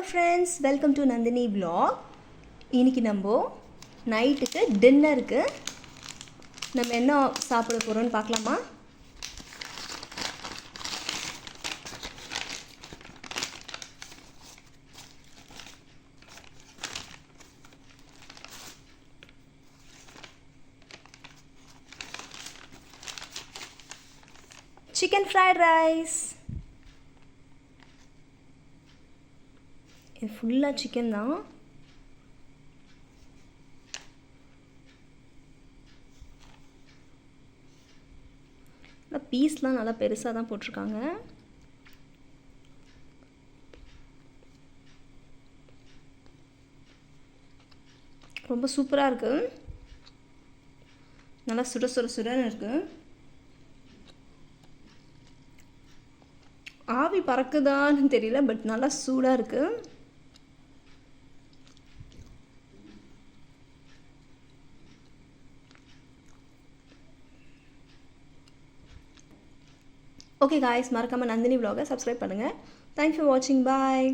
Friends, welcome to Nandini vlog. இன்றைக்கி நம்ம நைட்டுக்கு டின்னருக்கு நம்ம என்ன சாப்பிட போகிறோன்னு பார்க்கலாமா? Chicken fried rice. இது ஃபுல்லாக சிக்கன் தான். பீஸ்லாம் நல்லா பெருசாக தான் போட்டிருக்காங்க. ரொம்ப சூப்பராக இருக்குது. நல்லா சுட சுட சுடன்னு இருக்குது. ஆவி பறக்குதான்னு தெரியல, பட் நல்லா சூடாக இருக்குது. ஓகே காய்ஸ், மறக்காமல் நந்தினி vlog-ஐ சப்ஸ்கிரைப் பண்ணுங்கள். தேங்க்ஸ் ஃபார் வாட்சிங். பாய்.